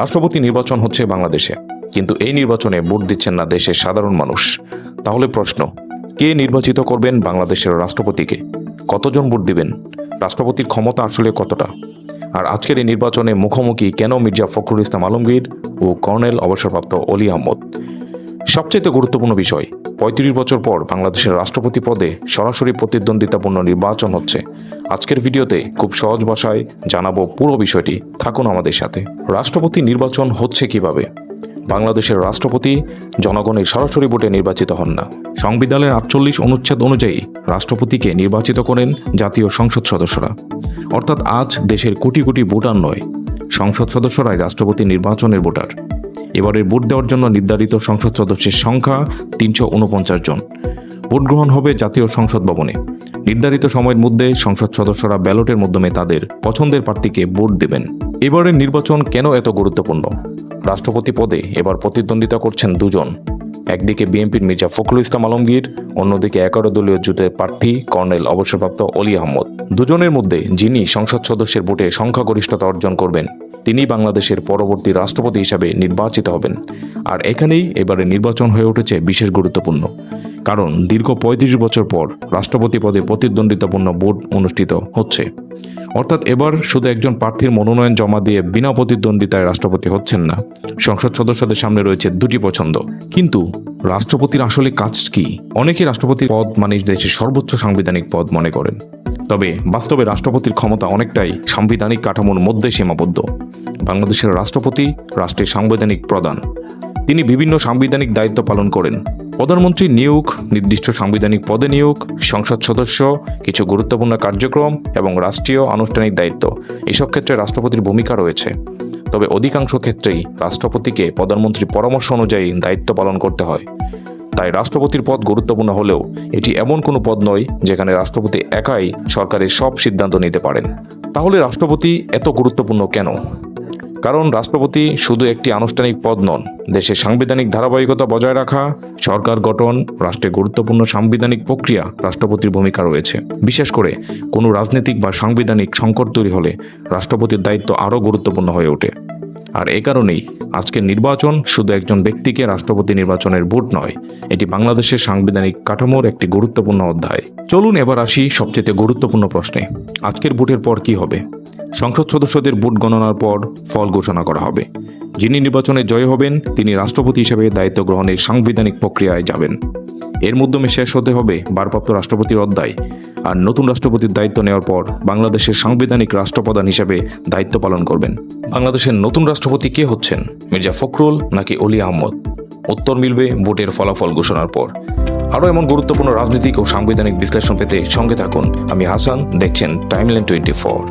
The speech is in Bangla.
রাষ্ট্রপতি নির্বাচন হচ্ছে বাংলাদেশে, কিন্তু এই নির্বাচনে ভোট দিচ্ছেন না দেশের সাধারণ মানুষ। তাহলে প্রশ্ন, কে নির্বাচিত করবেন বাংলাদেশের রাষ্ট্রপতিকে? কতজন ভোট দিবেন? রাষ্ট্রপতির ক্ষমতা আসলে কতটা? আর আজকের এই নির্বাচনে মুখোমুখি কেন মির্জা ফখরুল ইসলাম আলমগীর ও কর্নেল অবসরপ্রাপ্ত অলি আহমদ? সবচেয়ে গুরুত্বপূর্ণ বিষয়, ৩৫ বছর পর বাংলাদেশের রাষ্ট্রপতি পদে সরাসরি প্রতিদ্বন্দ্বিতাপূর্ণ নির্বাচন হচ্ছে। আজকের ভিডিওতে খুব সহজ ভাষায় জানাবো পুরো বিষয়টি, থাকুন আমাদের সাথে। রাষ্ট্রপতি নির্বাচন হচ্ছে কিভাবে? বাংলাদেশের রাষ্ট্রপতি জনগণের সরাসরি ভোটে নির্বাচিত হন না। সংবিধানের ৪৮ অনুচ্ছেদ অনুযায়ী রাষ্ট্রপতিকে নির্বাচিত করেন জাতীয় সংসদ সদস্যরা। অর্থাৎ আজ দেশের কোটি কোটি ভোটার নয়, সংসদ সদস্যরাই রাষ্ট্রপতি নির্বাচনের ভোটার। এবারের ভোট দেওয়ার জন্য নির্ধারিত সংসদ সদস্যের সংখ্যা ৩৪৯ জন। ভোট গ্রহণ হবে জাতীয় সংসদ ভবনে। নির্ধারিত সময়ের মধ্যে সংসদ সদস্যরা ব্যালটের মাধ্যমে তাদের পছন্দের প্রার্থীকে ভোট দেবেন। এবারের নির্বাচন কেন এত গুরুত্বপূর্ণ? রাষ্ট্রপতি পদে এবার প্রতিদ্বন্দ্বিতা করছেন দুজন। একদিকে বিএনপির মির্জা ফখরুল ইসলাম আলমগীর, অন্যদিকে ১১ দলীয় জোটের প্রার্থী কর্নেল অবসরপ্রাপ্ত অলি আহমদ। দুজনের মধ্যে যিনি সংসদ সদস্যের ভোটে সংখ্যাগরিষ্ঠতা অর্জন করবেন, তিনি বাংলাদেশের পরবর্তী রাষ্ট্রপতি হিসাবে নির্বাচিত হবেন। আর এখানেই এবারে নির্বাচন হয়ে উঠেছে বিশেষ গুরুত্বপূর্ণ, কারণ দীর্ঘ ৩৫ বছর পর রাষ্ট্রপতি পদে প্রতিদ্বন্দ্বিতাপূর্ণ ভোট অনুষ্ঠিত হচ্ছে। অর্থাৎ এবার শুধু একজন প্রার্থীর মনোনয়ন জমা দিয়ে বিনা প্রতিদ্বন্দ্বিতায় রাষ্ট্রপতি হচ্ছেন না, সংসদ সদস্যদের সামনে রয়েছে দুটি পছন্দ। কিন্তু রাষ্ট্রপতির আসলে কাজ কি? অনেকে রাষ্ট্রপতির পদ মানে দেশের সর্বোচ্চ সাংবিধানিক পদ মনে করেন, তবে বাস্তবে রাষ্ট্রপতির ক্ষমতা অনেকটাই সাংবিধানিক কাঠামোর মধ্যে সীমাবদ্ধ। বাংলাদেশের রাষ্ট্রপতি রাষ্ট্রের সাংবিধানিক প্রধান। তিনি বিভিন্ন সাংবিধানিক দায়িত্ব পালন করেন। প্রধানমন্ত্রী নিয়োগ, নির্দিষ্ট সাংবিধানিক পদে নিয়োগ, সংসদ সদস্য, কিছু গুরুত্বপূর্ণ কার্যক্রম এবং রাষ্ট্রীয় আনুষ্ঠানিক দায়িত্ব, এসব ক্ষেত্রে রাষ্ট্রপতির ভূমিকা রয়েছে। তবে অধিকাংশ ক্ষেত্রেই রাষ্ট্রপতিকে প্রধানমন্ত্রীর পরামর্শ অনুযায়ী দায়িত্ব পালন করতে হয়। তাই রাষ্ট্রপতির পদ গুরুত্বপূর্ণ হলেও এটি এমন কোনো পদ নয় যেখানে রাষ্ট্রপতি একাই সরকারের সব সিদ্ধান্ত নিতে পারেন। তাহলে রাষ্ট্রপতি এত গুরুত্বপূর্ণ কেন? কারণ রাষ্ট্রপতি শুধু একটি আনুষ্ঠানিক পদ নন, দেশের সাংবিধানিক ধারাবাহিকতা বজায় রাখা, সরকার গঠন, রাষ্ট্রের গুরুত্বপূর্ণ সাংবিধানিক প্রক্রিয়া রাষ্ট্রপতির ভূমিকা রয়েছে। বিশেষ করে কোনো রাজনৈতিক বা সাংবিধানিক সংকট তৈরি হলে রাষ্ট্রপতির দায়িত্ব আরও গুরুত্বপূর্ণ হয়ে ওঠে। আর এ কারণেই আজকের নির্বাচন শুধু একজন ব্যক্তিকে রাষ্ট্রপতি নির্বাচনের ভোট নয়, এটি বাংলাদেশের সাংবিধানিক কাঠামোর একটি গুরুত্বপূর্ণ অধ্যায়। চলুন এবার আসি সবচেয়ে গুরুত্বপূর্ণ প্রশ্নে। আজকের ভোটের পর কি হবে? সংসদ সদস্যদের ভোট গণনার পর ফল ঘোষণা করা হবে। যিনি নির্বাচনে জয়ী হবেন তিনি রাষ্ট্রপতি হিসেবে দায়িত্ব গ্রহণের সাংবিধানিক প্রক্রিয়ায় যাবেন। এর মাধ্যমে শেষ হতে হবে ভারপ্রাপ্ত রাষ্ট্রপতির অধ্যায়। আর নতুন রাষ্ট্রপতির দায়িত্ব নেওয়ার পর বাংলাদেশের সাংবিধানিক রাষ্ট্রপ্রধান হিসেবে দায়িত্ব পালন করবেন। বাংলাদেশের নতুন রাষ্ট্রপতি কে হচ্ছেন, মির্জা ফখরুল নাকি অলি আহমদ? উত্তর মিলবে ভোটের ফলাফল ঘোষণার পর। আরও এমন গুরুত্বপূর্ণ রাজনৈতিক ও সাংবিধানিক বিশ্লেষণ পেতে সঙ্গে থাকুন। আমি হাসান, দেখছেন টাইমলাইন 24।